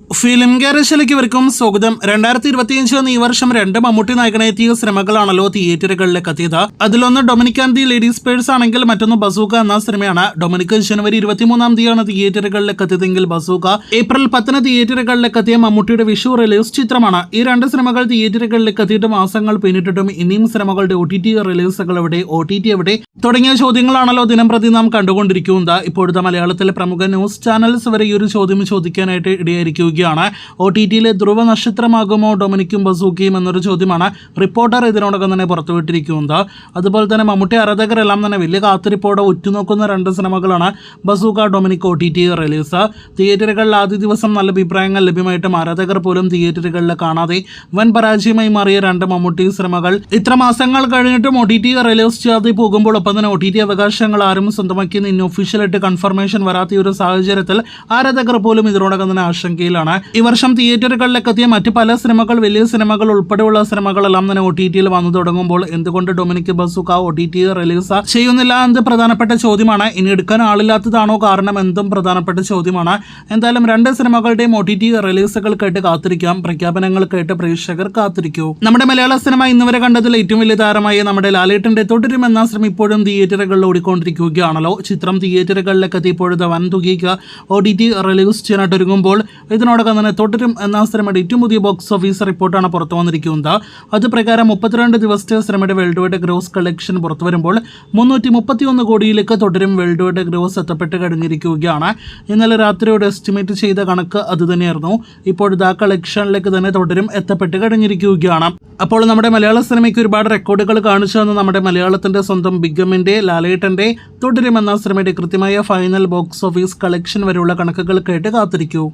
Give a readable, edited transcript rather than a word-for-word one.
Film ഗാരേജിലേക്ക് ഇവർക്കും സ്വാഗതം. 2025 ഈ വർഷം 2 മമ്മൂട്ടി നായകനെത്തിയ സിനിമകളാണല്ലോ തിയേറ്ററുകളിലേക്ക് എത്തിയത്. അതിലൊന്ന് Dominic and the ladies purse ആണെങ്കിൽ മറ്റൊന്ന് ബസൂക്ക എന്ന സിനിമയാണ്. ഡൊമിനിക് ജനുവരി 23 തിയേറ്ററുകളിലേക്ക് എത്തിയതെങ്കിൽ ബസൂക്ക ഏപ്രിൽ 10 തിയേറ്ററുകളിലേക്ക് എത്തിയ മമ്മൂട്ടിയുടെ വിഷു റിലീസ് ചിത്രമാണ്. ഈ രണ്ട് സിനിമകൾ തിയേറ്ററുകളിലേക്ക് എത്തിയിട്ട് മാസങ്ങൾ പിന്നിട്ടിട്ടും ഇനിയും സിനിമകളുടെ OTT റിലീസുകൾ എവിടെ, OTT എവിടെ തുടങ്ങിയ ചോദ്യങ്ങളാണല്ലോ ദിനംപ്രതി നാം കണ്ടുകൊണ്ടിരിക്കുന്നത്. ഇപ്പോഴത്തെ മലയാളത്തിലെ പ്രമുഖ ന്യൂസ് ചാനൽസ് വരെ ഈ ഒരു ചോദ്യം ചോദിക്കാനായിട്ട് ഇടയായിരിക്കും. OTTയിലെ ധ്രുവ നക്ഷത്രമാകുമോ ഡൊമിനിക്കും ബസൂക്കയും എന്നൊരു ചോദ്യമാണ് റിപ്പോർട്ടർ ഇതിനോടകം തന്നെ പുറത്തുവിട്ടിരിക്കുന്നത്. അതുപോലെ തന്നെ മമ്മൂട്ടി ആരാധകരെല്ലാം തന്നെ വലിയ കാത്തിരിപ്പോടെ ഉറ്റുനോക്കുന്ന രണ്ട് സിനിമകളാണ് ബസൂക്ക, ഡൊമിനിക് OTT റിലീസ്. തിയേറ്ററുകളിൽ ആദ്യ ദിവസം നല്ല അഭിപ്രായങ്ങൾ ലഭ്യമായിട്ടും ആരാധകർ പോലും തിയേറ്ററുകളിൽ കാണാതെ വൻ പരാജയമായി മാറിയ രണ്ട് മമ്മൂട്ടി സിനിമകൾ ഇത്ര മാസങ്ങൾ കഴിഞ്ഞിട്ടും OTT റിലീസ് ചെയ്യാതെ പോകുമ്പോൾ ഒപ്പം തന്നെ OTT അവകാശങ്ങൾ ആരും സ്വന്തമാക്കിയെന്ന് ഇനി ഒഫീഷ്യലായിട്ട് കൺഫർമേഷൻ വരാത്ത ഒരു സാഹചര്യത്തിൽ ആരാധകർ പോലും ഇതിനോടകം തന്നെ ആശങ്കയിലാണ്. ഈ വർഷം തിയേറ്ററുകളിലേക്ക് എത്തിയ മറ്റ് പല സിനിമകൾ, വലിയ സിനിമകൾ ഉൾപ്പെടെയുള്ള സിനിമകളെല്ലാം തന്നെ OTTയിൽ വന്നു തുടങ്ങുമ്പോൾ എന്തുകൊണ്ട് ഡൊമിനിക്, ബസൂക്ക OTT റിലീസ് ചെയ്യുന്നില്ല എന്നത് പ്രധാനപ്പെട്ട ചോദ്യമാണ്. ഇനി എടുക്കാൻ ആളില്ലാത്തതാണോ കാരണം എന്തും പ്രധാനപ്പെട്ട ചോദ്യമാണ്. എന്തായാലും രണ്ട് സിനിമകളുടെയും OTT റിലീസുകൾ കേട്ട് കാത്തിരിക്കാം. പ്രഖ്യാപനങ്ങൾ കേട്ട് പ്രേക്ഷകർ കാത്തിരിക്കൂ. നമ്മുടെ മലയാള സിനിമ ഇന്നുവരെ കണ്ടതിൽ ഏറ്റവും വലിയ താരമായ നമ്മുടെ ലാലേട്ടന്റെ തുടരും എന്ന സിനിമ ഇപ്പോഴും തിയേറ്ററുകളിൽ ഓടിക്കൊണ്ടിരിക്കുകയാണല്ലോ. ചിത്രം തിയേറ്ററുകളിലേക്ക് എത്തിയപ്പോഴത്തെ വൻ തുകയ്ക്ക് OTT റിലീസ് ചെയ്യാനായിട്ട് ഒരുങ്ങുമ്പോൾ ഇതിനോടകം തന്നെ തുടരും എന്ന സിനിമയുടെ ഏറ്റവും പുതിയ ബോക്സ് ഓഫീസ് റിപ്പോർട്ടാണ് പുറത്തു വന്നിരിക്കുന്നത്. അത് പ്രകാരം 32 ദിവസത്തെ സിനിമയുടെ വേൾഡ് വൈഡ് ഗ്രോസ് കളക്ഷൻ പുറത്തു വരുമ്പോൾ 331 കോടിയിലേക്ക് തുടരും വേൾഡ് വൈഡ് ഗ്രോസ് എത്തപ്പെട്ട് കഴിഞ്ഞിരിക്കുകയാണ്. ഇന്നലെ രാത്രിയോടെ എസ്റ്റിമേറ്റ് ചെയ്ത കണക്ക് അത് തന്നെയായിരുന്നു. ഇപ്പോഴത്തെ കളക്ഷനിലേക്ക് തന്നെ തുടരും എത്തപ്പെട്ട് കഴിഞ്ഞിരിക്കുകയാണ്. അപ്പോൾ നമ്മുടെ മലയാള സിനിമയ്ക്ക് ഒരുപാട് റെക്കോർഡുകൾ കാണിച്ചു തന്ന നമ്മുടെ മലയാളത്തിന്റെ സ്വന്തം ബിഗമിന്റെ ലാലേട്ടന്റെ തുടരും എന്ന സിനിമയുടെ കൃത്യമായ ഫൈനൽ ബോക്സ് ഓഫീസ് കളക്ഷൻ വരെയുള്ള കണക്കുകൾ കേട്ട് കാത്തിരിക്കൂ.